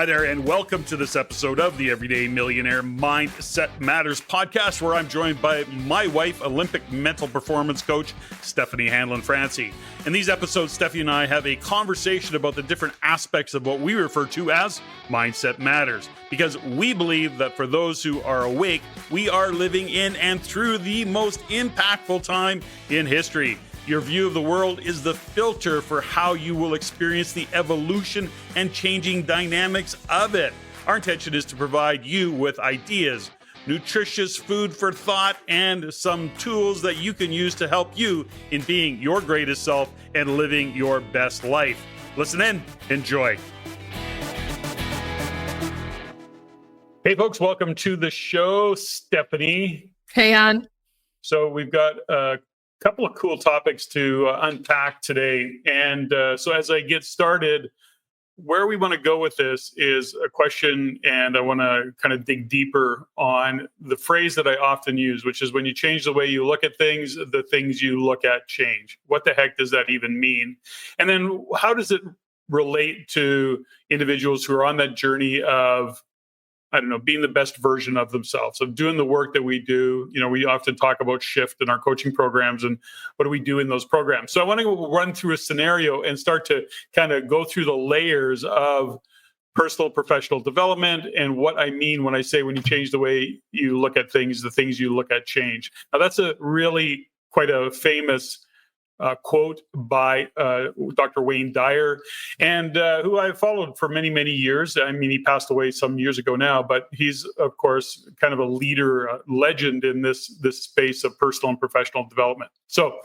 Hi there, and welcome to this episode of the Everyday Millionaire Mindset Matters podcast, where I'm joined by my wife, Olympic mental performance coach, Steffany-Hanlen, Francey. In these episodes, Steffi and I have a conversation about the different aspects of what we refer to as Mindset Matters, because we believe that for those who are awake, we are living in and through the most impactful time in history. Your view of the world is the filter for how you will experience the evolution and changing dynamics of it. Our intention is to provide you with ideas, nutritious food for thought, and some tools that you can use to help you in being your greatest self and living your best life. Listen in, enjoy. Hey folks, welcome to the show, Steffany. Hey, Ann. So we've got a couple of cool topics to unpack today. And so as I get started, where we want to go with this is a question, and I want to kind of dig deeper on the phrase that I often use, which is when you change the way you look at things, the things you look at change. What the heck does that even mean? And then how does it relate to individuals who are on that journey of, being the best version of themselves, of doing the work that we do. We often talk about shift in our coaching programs and what do we do in those programs. So I want to run through a scenario and start to kind of go through the layers of personal professional development and what I mean when I say when you change the way you look at things, the things you look at change. Now, that's a really quite a famous quote by Dr. Wayne Dyer, and who I've followed for many, many years. I mean, he passed away some years ago now, but he's, of course, kind of a leader, legend in this space of personal and professional development. So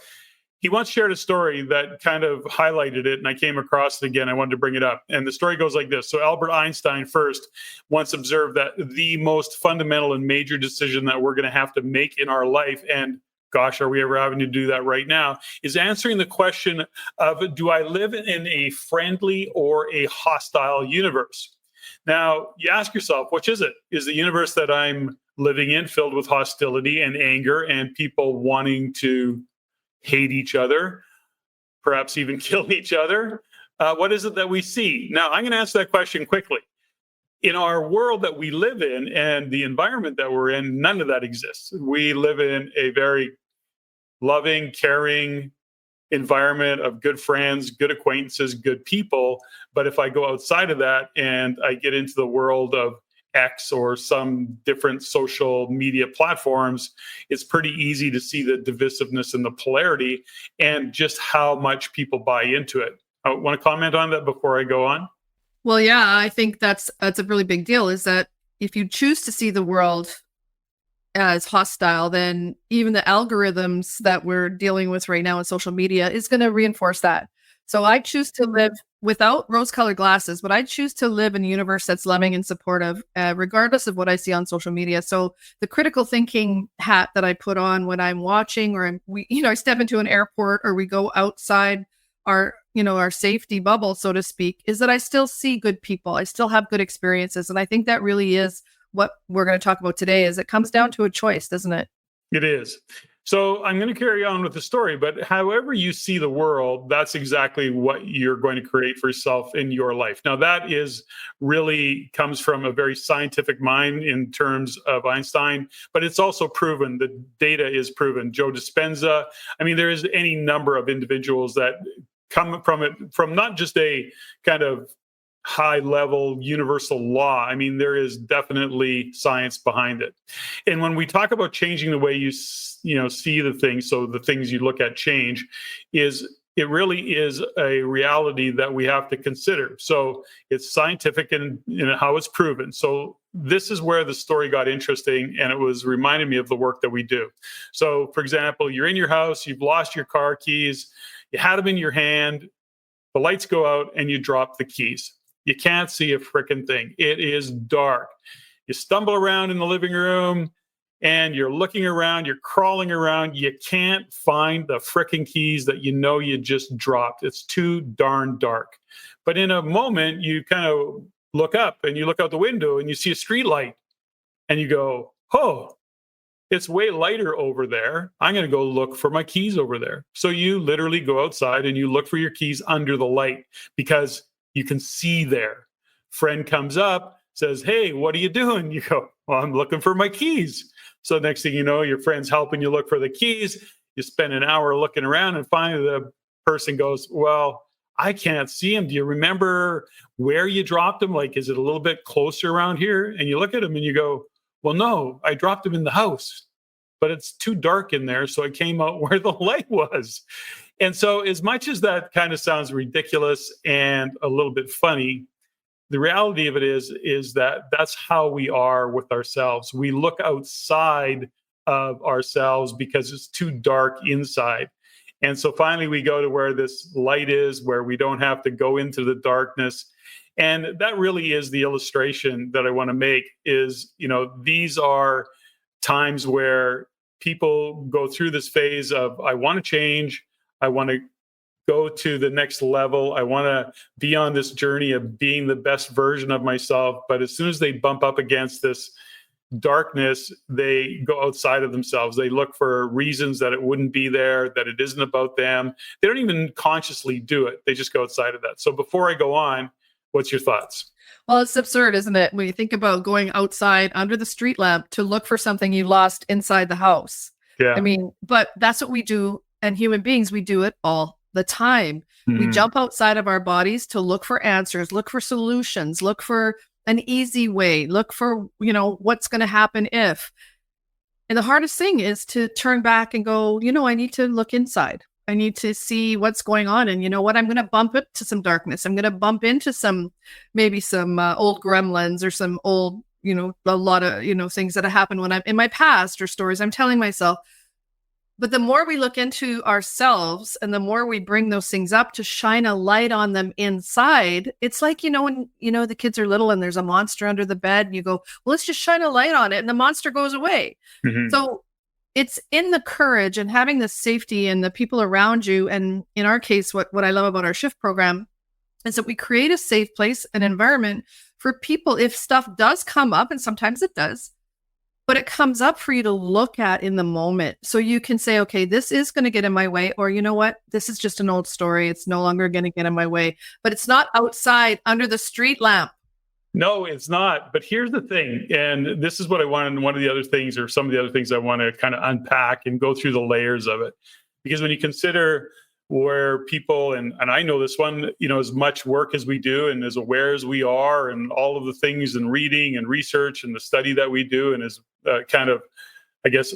he once shared a story that kind of highlighted it, and I came across it again. I wanted to bring it up. And the story goes like this. So Albert Einstein first once observed that the most fundamental and major decision that we're going to have to make in our life, and gosh, are we ever having to do that right now, is answering the question of, do I live in a friendly or a hostile universe? Now, you ask yourself, which is it? Is the universe that I'm living in filled with hostility and anger and people wanting to hate each other, perhaps even kill each other? What is it that we see? Now, I'm going to answer that question quickly. In our world that we live in and the environment that we're in, none of that exists. We live in a very loving, caring environment of good friends, good acquaintances, good people. But if I go outside of that and I get into the world of X or some different social media platforms, it's pretty easy to see the divisiveness and the polarity and just how much people buy into it. I want to comment on that before I go on. Well, yeah, I think that's a really big deal, is that if you choose to see the world as hostile, then even the algorithms that we're dealing with right now in social media is going to reinforce that. So I choose to live without rose-colored glasses, but I choose to live in a universe that's loving and supportive, regardless of what I see on social media. So the critical thinking hat that I put on when I'm watching, or I step into an airport, or we go outside our safety bubble, so to speak, is that I still see good people. I still have good experiences. And I think that really is what we're going to talk about today. Is it comes down to a choice, doesn't it? It is. So I'm going to carry on with the story, but however you see the world, that's exactly what you're going to create for yourself in your life. Now, that is really comes from a very scientific mind in terms of Einstein, but it's also proven. The data is proven. Joe Dispenza. I mean, there is any number of individuals that come from it, from not just a kind of high level universal law. I mean, there is definitely science behind it. And when we talk about changing the way you see the things, so the things you look at change, it really is a reality that we have to consider. So it's scientific and how it's proven. So this is where the story got interesting, and it was reminding me of the work that we do. So, for example, you're in your house, you've lost your car keys, you had them in your hand, the lights go out, and you drop the keys. You can't see a frickin' thing. It is dark. You stumble around in the living room and you're looking around, you're crawling around. You can't find the frickin' keys that you just dropped. It's too darn dark. But in a moment, you kind of look up and you look out the window and you see a street light and you go, oh, it's way lighter over there. I'm going to go look for my keys over there. So you literally go outside and you look for your keys under the light because you can see there. friend comes up, says, "Hey, what are you doing?" You go, "Well, I'm looking for my keys." So next thing you know, your friend's helping you look for the keys. You spend an hour looking around, and finally the person goes, "Well, I can't see him. Do you remember where you dropped him? Like, is it a little bit closer around here?" And you look at him and you go, "Well, no, I dropped him in the house, but it's too dark in there. So I came out where the light was." And so, as much as that kind of sounds ridiculous and a little bit funny, the reality of it is that that's how we are with ourselves. We look outside of ourselves because it's too dark inside. And so finally we go to where this light is, where we don't have to go into the darkness. And that really is the illustration that I want to make is, these are times where people go through this phase of, I want to change, I want to go to the next level, I want to be on this journey of being the best version of myself. But as soon as they bump up against this darkness, they go outside of themselves. They look for reasons that it wouldn't be there, that it isn't about them. They don't even consciously do it. They just go outside of that. So before I go on, what's your thoughts? Well, it's absurd, isn't it? When you think about going outside under the street lamp to look for something you lost inside the house. Yeah. I mean, but that's what we do. And human beings, we do it all the time. We jump outside of our bodies to look for answers, look for solutions, look for an easy way, look for, what's going to happen if. And the hardest thing is to turn back and go, I need to look inside. I need to see what's going on. And you know what? I'm going to bump into some darkness. I'm going to bump into maybe some old gremlins or some old, a lot of, things that have happened when I'm in my past or stories I'm telling myself. But the more we look into ourselves and the more we bring those things up to shine a light on them inside, it's like, when, the kids are little and there's a monster under the bed and you go, well, let's just shine a light on it and the monster goes away. So it's in the courage and having the safety and the people around you. And in our case, what I love about our shift program is that we create a safe place, an environment for people. If stuff does come up, and sometimes it does, but it comes up for you to look at in the moment. So you can say, okay, this is going to get in my way. Or you know what? This is just an old story. It's no longer going to get in my way. But it's not outside under the street lamp. No, it's not. But here's the thing. And this is what I wanted. One of the other things, or some of the other things I want to kind of unpack and go through the layers of it. Because when you consider where people, and I know this one, as much work as we do and as aware as we are and all of the things and reading and research and the study that we do, and as kind of, I guess,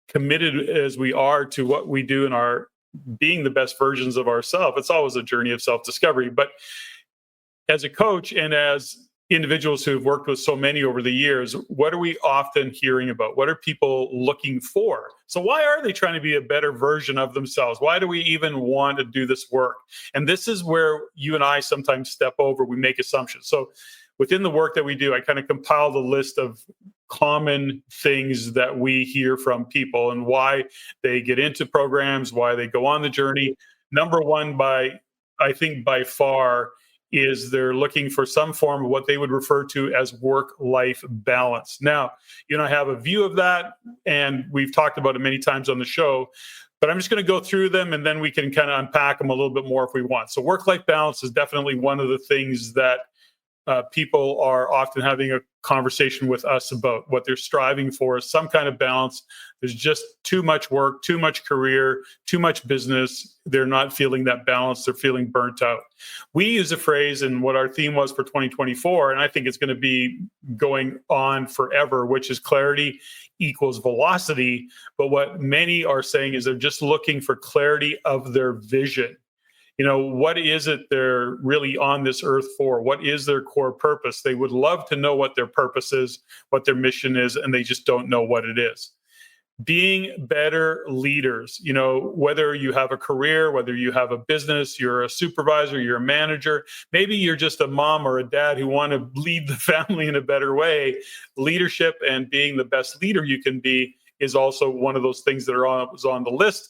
committed as we are to what we do in our being the best versions of ourselves, it's always a journey of self-discovery. But as a coach and as individuals who have worked with so many over the years, what are we often hearing about? What are people looking for? So why are they trying to be a better version of themselves? Why do we even want to do this work? And this is where you and I sometimes step over. We make assumptions. So within the work that we do, I kind of compile the list of common things that we hear from people and why they get into programs, why they go on the journey. Number one, I think by far, is they're looking for some form of what they would refer to as work-life balance. Now, I have a view of that, and we've talked about it many times on the show, but I'm just going to go through them, and then we can kind of unpack them a little bit more if we want. So work-life balance is definitely one of the things that people are often having a conversation with us about. What they're striving for is some kind of balance. There's just too much work, too much career, too much business. They're not feeling that balance. They're feeling burnt out. We use a phrase, and what our theme was for 2024, and I think it's going to be going on forever, which is clarity equals velocity. But what many are saying is they're just looking for clarity of their vision. What is it they're really on this earth for? What is their core purpose? They would love to know what their purpose is, what their mission is, and they just don't know what it is. Being better leaders, whether you have a career, whether you have a business, you're a supervisor, you're a manager, maybe you're just a mom or a dad who want to lead the family in a better way. Leadership and being the best leader you can be is also one of those things that are on the list.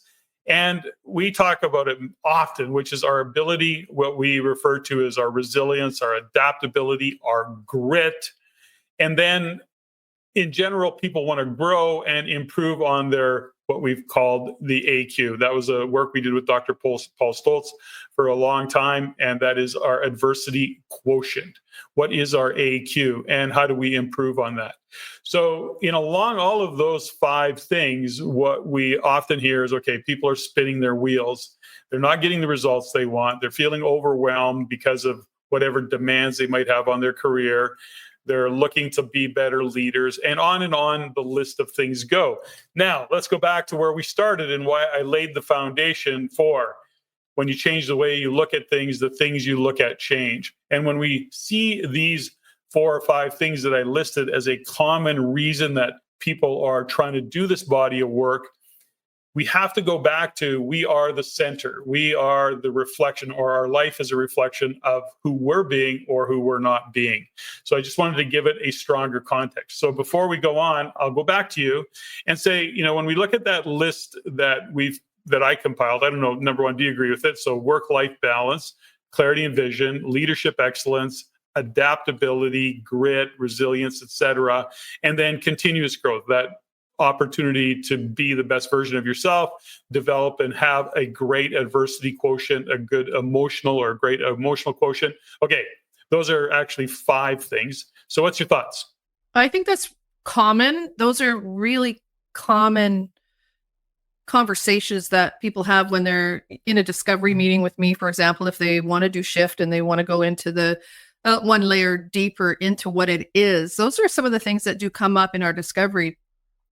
And we talk about it often, which is our ability, what we refer to as our resilience, our adaptability, our grit. And then in general, people want to grow and improve on their what we've called the AQ. That was a work we did with Dr. Paul Stoltz for a long time, and that is our adversity quotient. What is our AQ, and how do we improve on that? So, along all of those 5 things, what we often hear is, okay, people are spinning their wheels. They're not getting the results they want. They're feeling overwhelmed because of whatever demands they might have on their career. They're looking to be better leaders, and on the list of things go. Now, let's go back to where we started and why I laid the foundation for when you change the way you look at things, the things you look at change. And when we see these 4 or 5 things that I listed as a common reason that people are trying to do this body of work, we have to go back to, we are the center. We are the reflection, or our life is a reflection of who we're being or who we're not being. So I just wanted to give it a stronger context. So before we go on, I'll go back to you and say, when we look at that list that I compiled, I don't know, number 1, do you agree with it? So work-life balance, clarity and vision, leadership excellence, adaptability, grit, resilience, etc., and then continuous growth, that opportunity to be the best version of yourself, develop and have a great adversity quotient, a good emotional or great emotional quotient. Okay, those are actually 5 things. So what's your thoughts? I think that's common. Those are really common conversations that people have when they're in a discovery meeting with me, for example, if they want to do shift and they want to go into the one layer deeper into what it is. Those are some of the things that do come up in our discovery.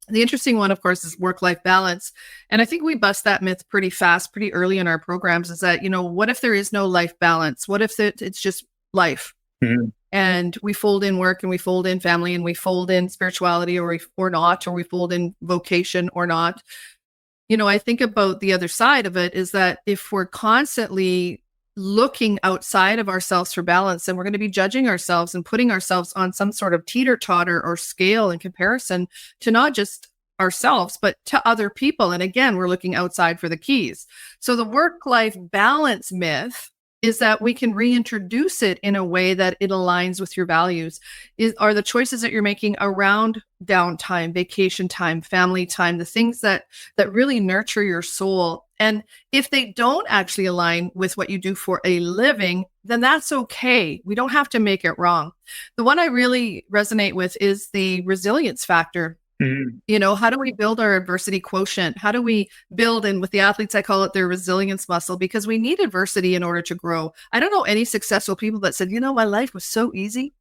The interesting one, of course, is work-life balance. And I think we bust that myth pretty fast, pretty early in our programs, is that, what if there is no life balance? What if it's just life? Mm-hmm. And we fold in work and we fold in family and we fold in spirituality or not, or we fold in vocation or not. I think about the other side of it is that if we're constantly looking outside of ourselves for balance, and we're going to be judging ourselves and putting ourselves on some sort of teeter-totter or scale in comparison to not just ourselves, but to other people. And again, we're looking outside for the keys. So the work-life balance myth is that we can reintroduce it in a way that it aligns with your values. Are the choices that you're making around downtime, vacation time, family time, the things that really nurture your soul. And if they don't actually align with what you do for a living, then that's okay. We don't have to make it wrong. The one I really resonate with is the resilience factor. Mm-hmm. How do we build our adversity quotient? How do we build, and with the athletes, I call it their resilience muscle, because we need adversity in order to grow. I don't know any successful people that said, my life was so easy.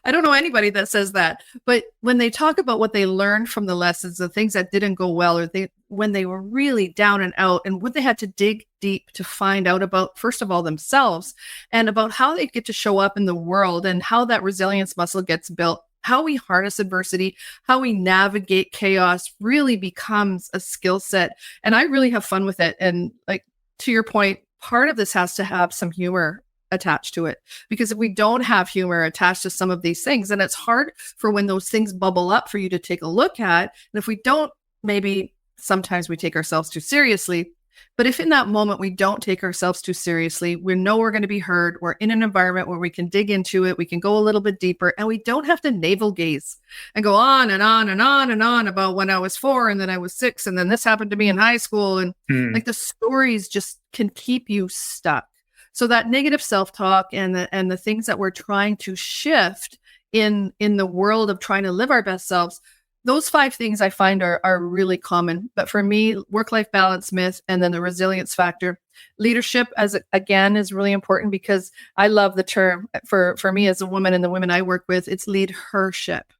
I don't know anybody that says that. But when they talk about what they learned from the lessons, the things that didn't go well, or when they were really down and out, and what they had to dig deep to find out about, first of all, themselves, and about how they get to show up in the world, and how that resilience muscle gets built, how we harness adversity, how we navigate chaos really becomes a skill set. And I really have fun with it. And like, to your point, part of this has to have some humor attached to it, because if we don't have humor attached to some of these things, then it's hard for when those things bubble up for you to take a look at. And if we don't, maybe sometimes we take ourselves too seriously. But if in that moment we don't take ourselves too seriously, we know we're going to be heard, we're in an environment where we can dig into it, we can go a little bit deeper, and we don't have to navel gaze and go on and on and on and on about when I was 4 and then I was 6 and then this happened to me in high school. And like, the stories just can keep you stuck. So that negative self-talk and the things that we're trying to shift in the world of trying to live our best selves, those 5 things I find are really common. But for me, work-life balance myth, and then the resilience factor. Leadership, again, is really important, because I love the term for me as a woman and the women I work with, it's lead her ship,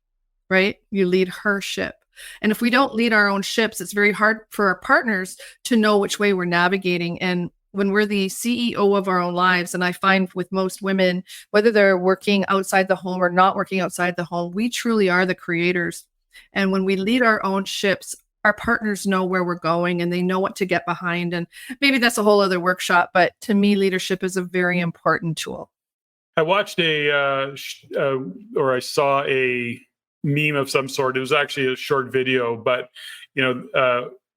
right? You lead her ship. And if we don't lead our own ships, it's very hard for our partners to know which way we're navigating. And when we're the CEO of our own lives, and I find with most women, whether they're working outside the home or not working outside the home, we truly are the creators. And when we lead our own ships, our partners know where we're going and they know what to get behind. And maybe that's a whole other workshop, but to me, leadership is a very important tool. I watched or I saw a meme of some sort. It was actually a short video, but,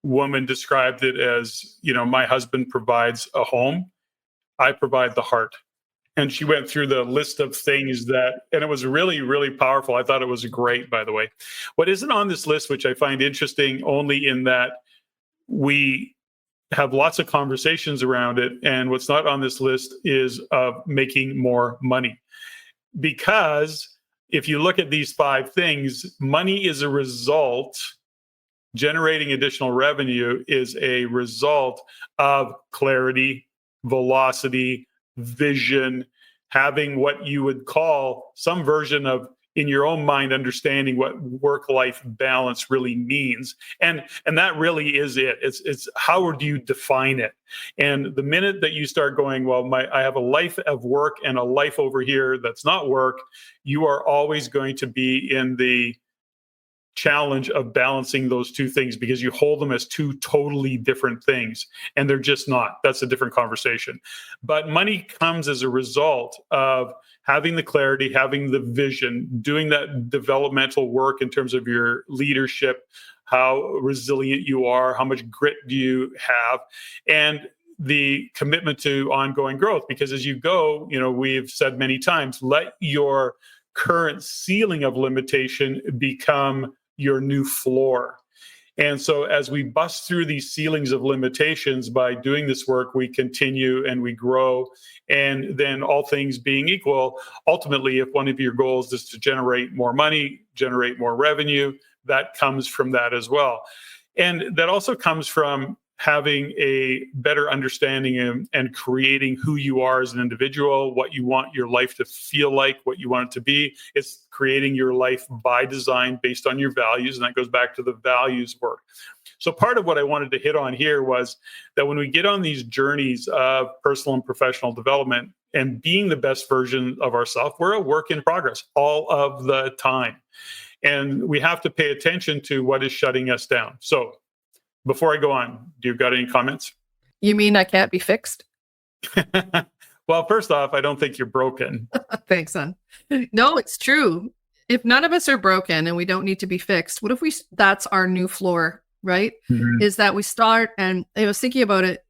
woman described it as, my husband provides a home, I provide the heart. And she went through the list of things and it was really, really powerful. I thought it was great, by the way. What isn't on this list, which I find interesting only in that we have lots of conversations around it, and what's not on this list is making more money. Because if you look at these 5 things, money is a result. Generating additional revenue is a result of clarity, velocity, vision, having what you would call some version of, in your own mind, understanding what work-life balance really means. And that really is it. It's how do you define it? And the minute that you start going, well, I have a life of work and a life over here that's not work, you are always going to be in the challenge of balancing those 2 things, because you hold them as 2 totally different things, and they're just not. That's a different conversation. But money comes as a result of having the clarity, having the vision, doing that developmental work in terms of your leadership, how resilient you are, how much grit do you have, and the commitment to ongoing growth. Because as you go, we've said many times, let your current ceiling of limitation become your new floor. And so as we bust through these ceilings of limitations by doing this work, we continue and we grow. And then, all things being equal, ultimately, if one of your goals is to generate more money, generate more revenue, that comes from that as well. And that also comes from having a better understanding and creating who you are as an individual, what you want your life to feel like, what you want it to be. It's creating your life by design based on your values. And that goes back to the values work. So part of what I wanted to hit on here was that when we get on these journeys of personal and professional development and being the best version of ourselves, we're a work in progress all of the time. And we have to pay attention to what is shutting us down. So before I go on, do you got any comments? You mean I can't be fixed? Well, first off, I don't think you're broken. Thanks, son. No, it's true. If none of us are broken and we don't need to be fixed, what if that's our new floor, right? Mm-hmm. Is that we start, and I was thinking about it,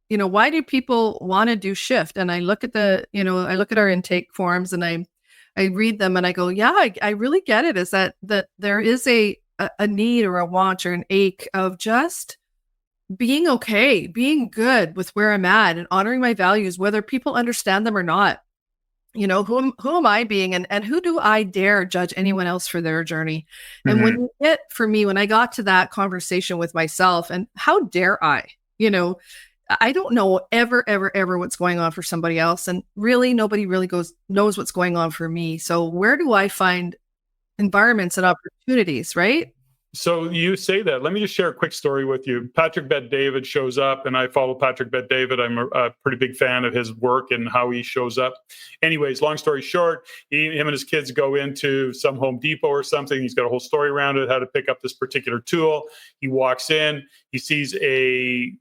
why do people want to do shift? And I look at I look at our intake forms and I read them and I go, yeah, I really get it. Is that there is a need or a want or an ache of just being okay, being good with where I'm at and honoring my values, whether people understand them or not. Who am I being, and who do I dare judge anyone else for their journey? Mm-hmm. And when I got to that conversation with myself, and how dare I, I don't know ever what's going on for somebody else. And really, nobody really knows what's going on for me. So where do I find environments and opportunities, right? So you say that. Let me just share a quick story with you. Patrick Bet-David shows up, and I follow Patrick Bet-David. I'm a pretty big fan of his work and how he shows up. Anyways, long story short, him and his kids go into some Home Depot or something. He's got a whole story around it, how to pick up this particular tool. He walks in, he sees a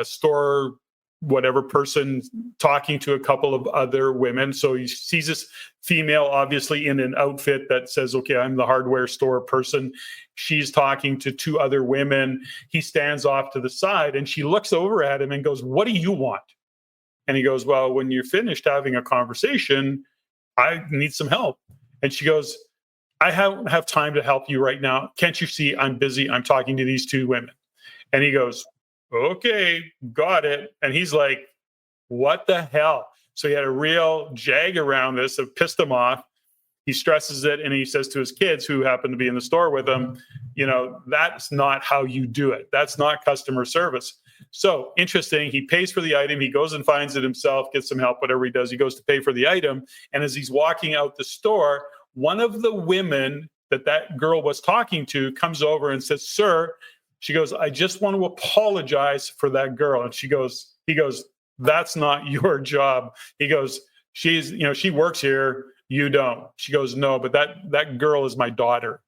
store whatever person talking to a couple of other women. So he sees this female, obviously in an outfit that says, okay, I'm the hardware store person. She's talking to 2 other women. He stands off to the side and she looks over at him and goes, what do you want? And he goes, well, when you're finished having a conversation, I need some help. And she goes, I don't have time to help you right now. Can't you see I'm busy? I'm talking to these 2 women. And he goes, okay, got it. And he's like, what the hell? So he had a real jag around this that pissed him off. He stresses it and he says to his kids who happen to be in the store with him, that's not how you do it. That's not customer service. So interesting. He pays for the item. He goes and finds it himself, gets some help, whatever he does. He goes to pay for the item. And as he's walking out the store, one of the women that girl was talking to comes over and says, sir, she goes, I just want to apologize for that girl. And he goes, that's not your job. He goes, she works here. You don't. She goes, no, but that girl is my daughter.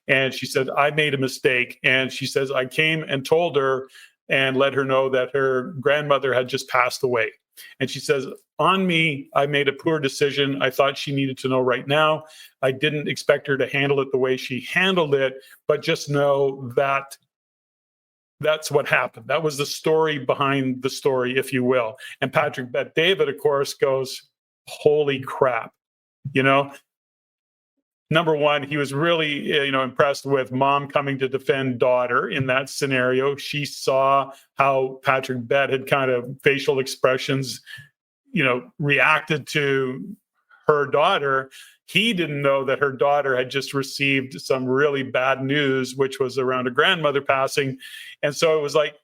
And she said, I made a mistake. And she says, I came and told her and let her know that her grandmother had just passed away. And she says, on me, I made a poor decision. I thought she needed to know right now. I didn't expect her to handle it the way she handled it, but just know that that's what happened. That was the story behind the story, if you will. And Patrick Bet-David, of course, goes, holy crap, you know. Number one, he was really, impressed with mom coming to defend daughter in that scenario. She saw how Patrick Bet had kind of facial expressions, reacted to her daughter. He didn't know that her daughter had just received some really bad news, which was around a grandmother passing. And so it was like,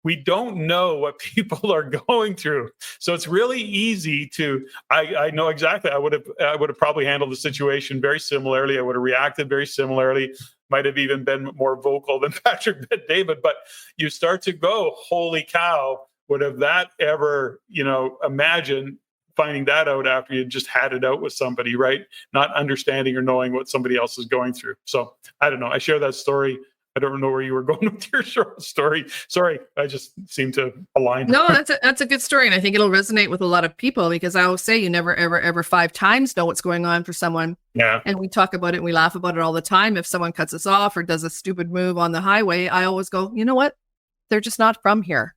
we don't know what people are going through. So it's really easy to, I know exactly, I would have probably handled the situation very similarly. I would have reacted very similarly, might have even been more vocal than Patrick Bet David, but you start to go, holy cow, would have that ever, imagine finding that out after you just had it out with somebody, right? Not understanding or knowing what somebody else is going through. So I don't know. I share that story. I don't know where you were going with your short story. Sorry, I just seem to align. No, that's a good story, and I think it'll resonate with a lot of people, because I always say you never, ever, ever 5 times know what's going on for someone. Yeah. And we talk about it and we laugh about it all the time. If someone cuts us off or does a stupid move on the highway, I always go, you know what? They're just not from here,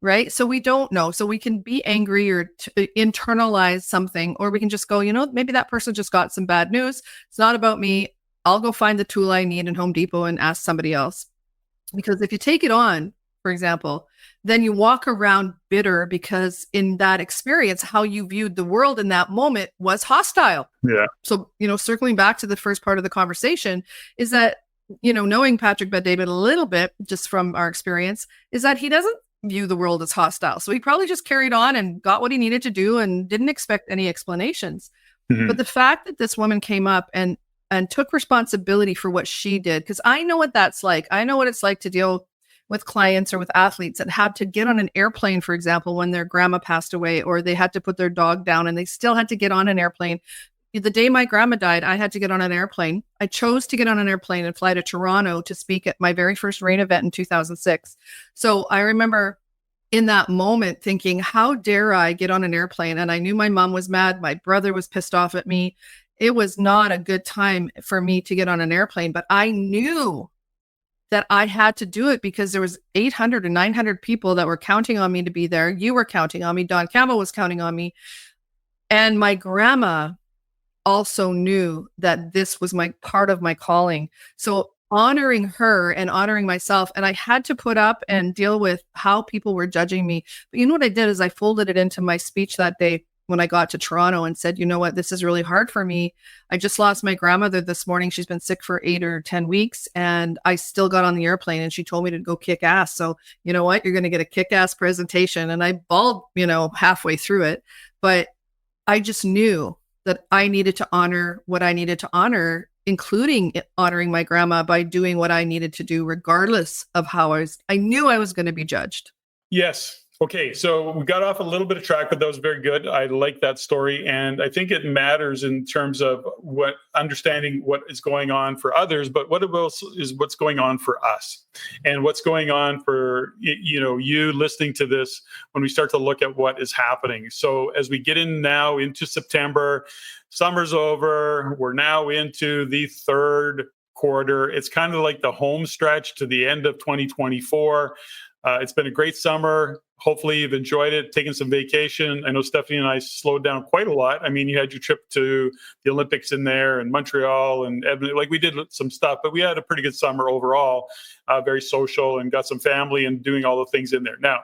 right? So we don't know. So we can be angry or internalize something, or we can just go, maybe that person just got some bad news. It's not about me. I'll go find the tool I need in Home Depot and ask somebody else. Because if you take it on, for example, then you walk around bitter because in that experience, how you viewed the world in that moment was hostile. Yeah. So, circling back to the first part of the conversation is that, knowing Patrick Bet David a little bit, just from our experience, is that he doesn't view the world as hostile. So he probably just carried on and got what he needed to do and didn't expect any explanations. Mm-hmm. But the fact that this woman came up and took responsibility for what she did, because I know what that's like. I know what it's like to deal with clients or with athletes that had to get on an airplane, for example, when their grandma passed away, or they had to put their dog down and they still had to get on an airplane. The day my grandma died, I had to get on an airplane. I chose to get on an airplane and fly to Toronto to speak at my very first rain event in 2006. So I remember in that moment thinking, how dare I get on an airplane? And I knew my mom was mad. My brother was pissed off at me. It was not a good time for me to get on an airplane, but I knew that I had to do it because there was 800 or 900 people that were counting on me to be there. You were counting on me. Don Campbell was counting on me. And my grandma also knew that this was my part of my calling. So honoring her and honoring myself, and I had to put up and deal with how people were judging me. But you know what I did is I folded it into my speech that day when I got to Toronto and said, you know what, this is really hard for me. I just lost my grandmother this morning. She's been sick for 8 or 10 weeks and I still got on the airplane and she told me to go kick ass. So you know what, you're going to get a kick ass presentation. And I bawled, halfway through it, but I just knew that I needed to honor what I needed to honor, including honoring my grandma by doing what I needed to do, regardless of how I knew I was going to be judged. Yes. Okay, so we got off a little bit of track, but that was very good. I like that story, and I think it matters in terms of understanding what is going on for others, but what else is what's going on for us, and what's going on for you listening to this when we start to look at what is happening. So as we get in now into September, summer's over. We're now into the third quarter. It's kind of like the home stretch to the end of 2024. It's been a great summer. Hopefully you've enjoyed it, taken some vacation. I know Steffany and I slowed down quite a lot. I mean, you had your trip to the Olympics in there and Montreal and Edmonton. Like we did some stuff, but we had a pretty good summer overall, very social, and got some family and doing all the things in there. Now,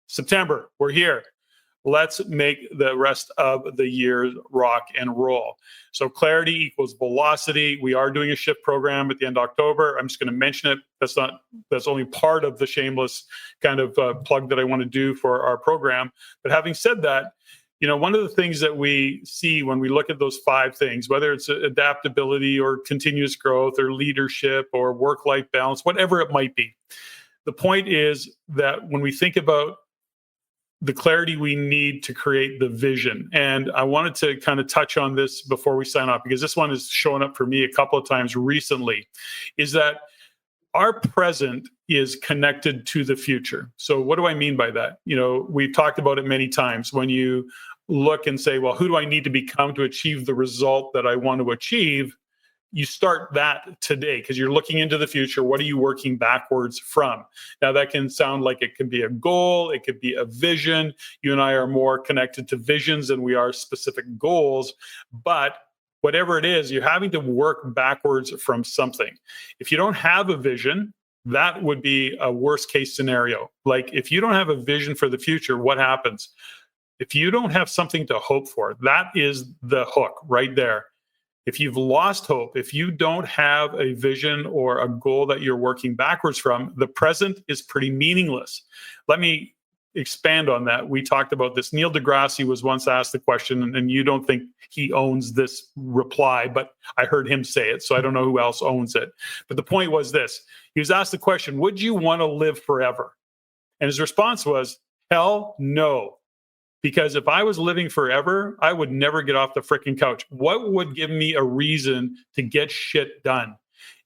September, we're here. Let's make the rest of the year rock and roll. So clarity equals velocity. We are doing a shift program at the end of October. I'm just going to mention it. That's only part of the shameless kind of plug that I want to do for our program. But having said that, one of the things that we see when we look at those 5 things, whether it's adaptability or continuous growth or leadership or work-life balance, whatever it might be, the point is that when we think about the clarity we need to create the vision. And I wanted to kind of touch on this before we sign off, because this one is showing up for me a couple of times recently, is that our present is connected to the future. So what do I mean by that? We've talked about it many times. When you look and say, well, who do I need to become to achieve the result that I want to achieve? you start that today because you're looking into the future. What are you working backwards from? Now, that can sound like it could be a goal. It could be a vision. You and I are more connected to visions than we are specific goals. But whatever it is, you're having to work backwards from something. If you don't have a vision, that would be a worst case scenario. Like if you don't have a vision for the future, what happens? If you don't have something to hope for, that is the hook right there. If you've lost hope, if you don't have a vision or a goal that you're working backwards from, the present is pretty meaningless. Let me expand on that. We talked about this. Neil deGrasse was once asked the question, and you don't think he owns this reply, but I heard him say it, so I don't know who else owns it. But the point was this. He was asked the question, would you want to live forever? And his response was, hell no. Because if I was living forever, I would never get off the freaking couch. What would give me a reason to get shit done?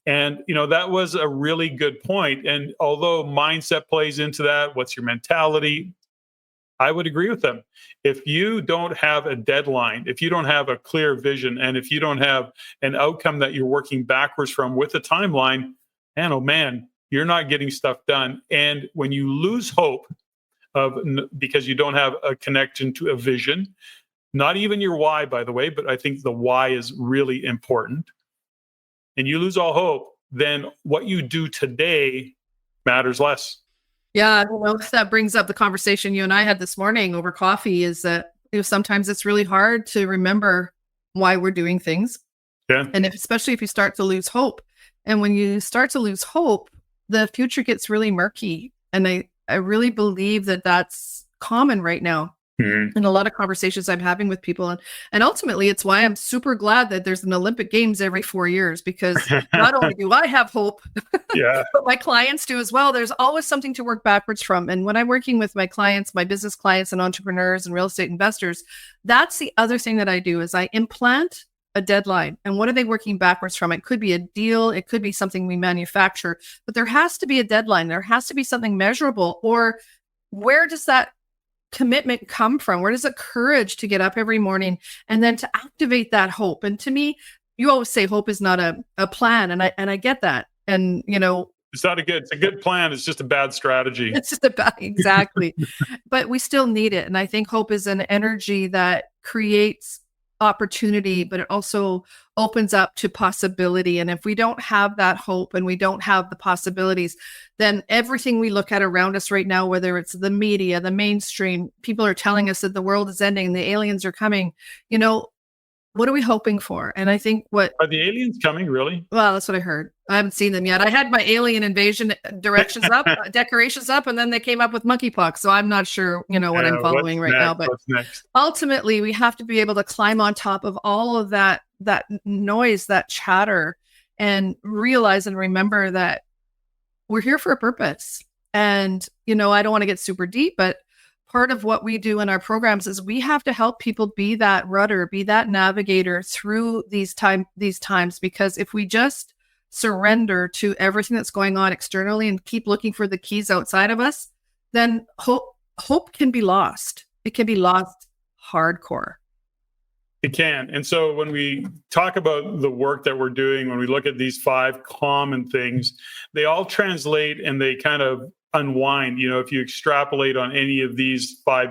And, that was a really good point. And although mindset plays into that, what's your mentality? I would agree with them. If you don't have a deadline, if you don't have a clear vision, and if you don't have an outcome that you're working backwards from with a timeline, man, oh man, you're not getting stuff done. And when you lose hope, because you don't have a connection to a vision, not even your why, by the way, but I think the why is really important, and you lose all hope, then what you do today matters less. Yeah, that brings up the conversation you and I had this morning over coffee, is that sometimes it's really hard to remember why we're doing things. Yeah. And especially if you start to lose hope. And when you start to lose hope, the future gets really murky. And I really believe that that's common right now in a lot of conversations I'm having with people. And ultimately, it's why I'm super glad that there's an Olympic Games every 4 years, because not only do I have hope, yeah, but my clients do as well. There's always something to work backwards from. And when I'm working with my clients, my business clients and entrepreneurs and real estate investors, that's the other thing that I do is I implant a deadline. And what are they working backwards from? It could be a deal. It could be something we manufacture, but there has to be a deadline. There has to be something measurable. Or where does that commitment come from? Where does the courage to get up every morning and then to activate that hope? And to me, you always say hope is not a plan. And I get that. And, it's a good plan. It's just a bad strategy. It's just exactly. But we still need it. And I think hope is an energy that creates opportunity, but it also opens up to possibility. And if we don't have that hope and we don't have the possibilities, then everything we look at around us right now, whether it's the media, the mainstream, people are telling us that the world is ending, the aliens are coming, what are we hoping for? And I think are the aliens coming, really? Well, that's what I heard. I haven't seen them yet. I had my alien invasion decorations up, and then they came up with monkeypox. So I'm not sure, what I'm following right now. But ultimately, we have to be able to climb on top of all of that noise, that chatter, and realize and remember that we're here for a purpose. And, I don't want to get super deep, but part of what we do in our programs is we have to help people be that rudder, be that navigator through these times, because if we just surrender to everything that's going on externally and keep looking for the keys outside of us, then hope can be lost. It can be lost hardcore. It can. And so when we talk about the work that we're doing, when we look at these 5 common things, they all translate and they kind of unwind. If you extrapolate on any of these 5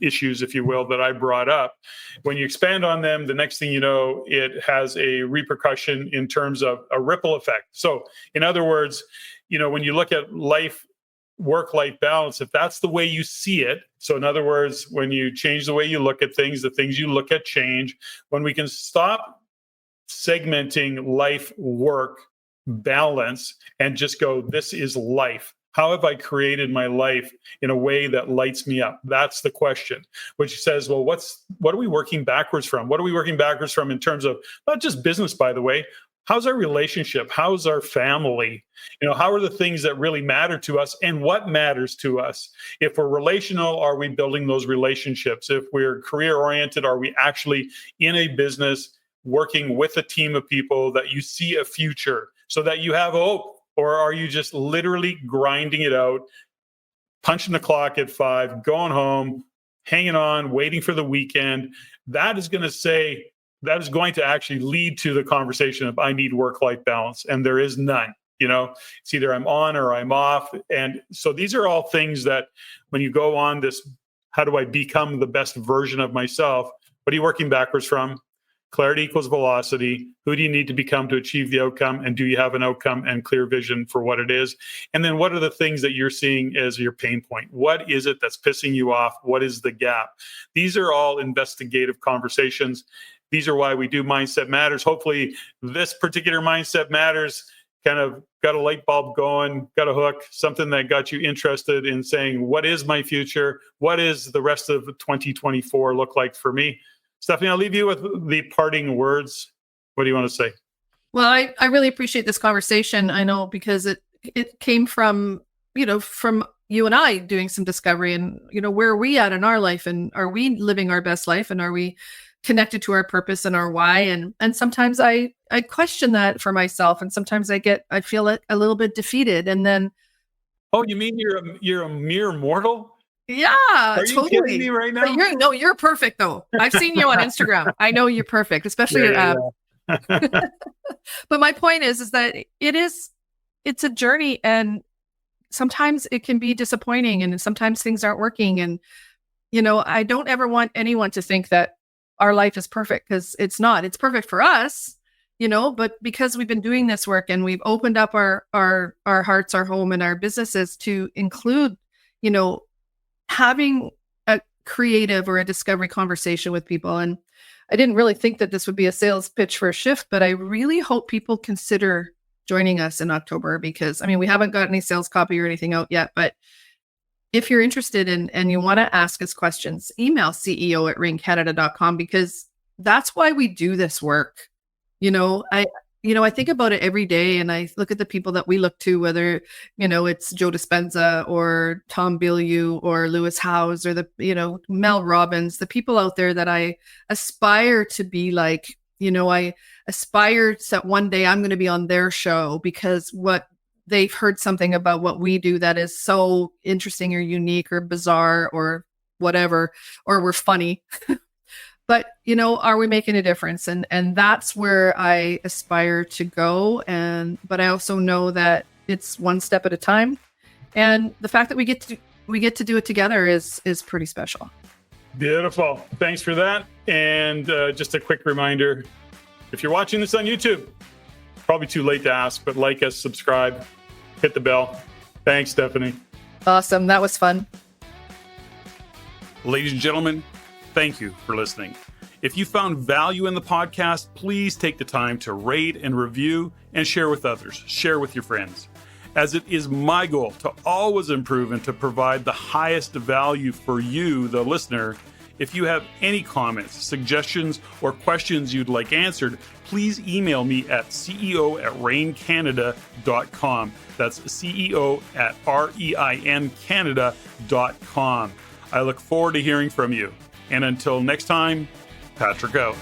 issues, if you will, that I brought up, when you expand on them, the next thing you know, it has a repercussion in terms of a ripple effect. So in other words, when you look at work-life balance, if that's the way you see it, so in other words, when you change the way you look at things, the things you look at change. When we can stop segmenting life work balance and just go, this is life. How have I created my life in a way that lights me up? That's the question, which says, well, what are we working backwards from? What are we working backwards from in terms of not just business, by the way? How's our relationship? How's our family? How are the things that really matter to us, and what matters to us? If we're relational, are we building those relationships? If we're career oriented, are we actually in a business working with a team of people that you see a future so that you have hope? Or are you just literally grinding it out, punching the clock at 5, going home, hanging on, waiting for the weekend? That is going to say, that is going to actually lead to the conversation of I need work-life balance, and there is none. It's either I'm on or I'm off. And so these are all things that when you go on this, how do I become the best version of myself? What are you working backwards from? Clarity equals velocity. Who do you need to become to achieve the outcome? And do you have an outcome and clear vision for what it is? And then what are the things that you're seeing as your pain point? What is it that's pissing you off? What is the gap? These are all investigative conversations. These are why we do Mindset Matters. Hopefully this particular Mindset Matters kind of got a light bulb going, got a hook, something that got you interested in saying, what is my future? What is the rest of 2024 look like for me? Steffany, I'll leave you with the parting words. What do you want to say? Well, I really appreciate this conversation. I know because it came from you and I doing some discovery and, where are we at in our life, and are we living our best life, and are we connected to our purpose and our why? And sometimes I question that for myself, and sometimes I feel a little bit defeated. And then, oh, you mean you're a mere mortal? Yeah, are you kidding me right now? You're perfect though. I've seen you on Instagram. I know you're perfect, especially your app. But my point is that it's a journey, and sometimes it can be disappointing, and sometimes things aren't working. And I don't ever want anyone to think that our life is perfect, because it's not. It's perfect for us, but because we've been doing this work and we've opened up our hearts, our home, and our businesses to include, having a creative or a discovery conversation with people. And I didn't really think that this would be a sales pitch for a shift, but I really hope people consider joining us in October, because we haven't got any sales copy or anything out yet, but if you're interested and you want to ask us questions, email ceo@raincanada.com, because that's why we do this work. I think about it every day, and I look at the people that we look to, whether, it's Joe Dispenza or Tom Bilyeu or Lewis Howes or Mel Robbins, the people out there that I aspire to be like. I aspire that one day I'm going to be on their show, because they've heard something about what we do that is so interesting or unique or bizarre or whatever, or we're funny. But, are we making a difference? And that's where I aspire to go. But I also know that it's one step at a time. And the fact that we get to do it together is pretty special. Beautiful. Thanks for that. And just a quick reminder, if you're watching this on YouTube, probably too late to ask, but like us, subscribe, hit the bell. Thanks, Steffany. Awesome. That was fun. Ladies and gentlemen, thank you for listening. If you found value in the podcast, please take the time to rate and review and share with others. Share with your friends, as it is my goal to always improve and to provide the highest value for you, the listener. If you have any comments, suggestions, or questions you'd like answered, please email me at ceo@raincanada.com. That's ceo@reincanada.com. I look forward to hearing from you. And until next time, Patrick out.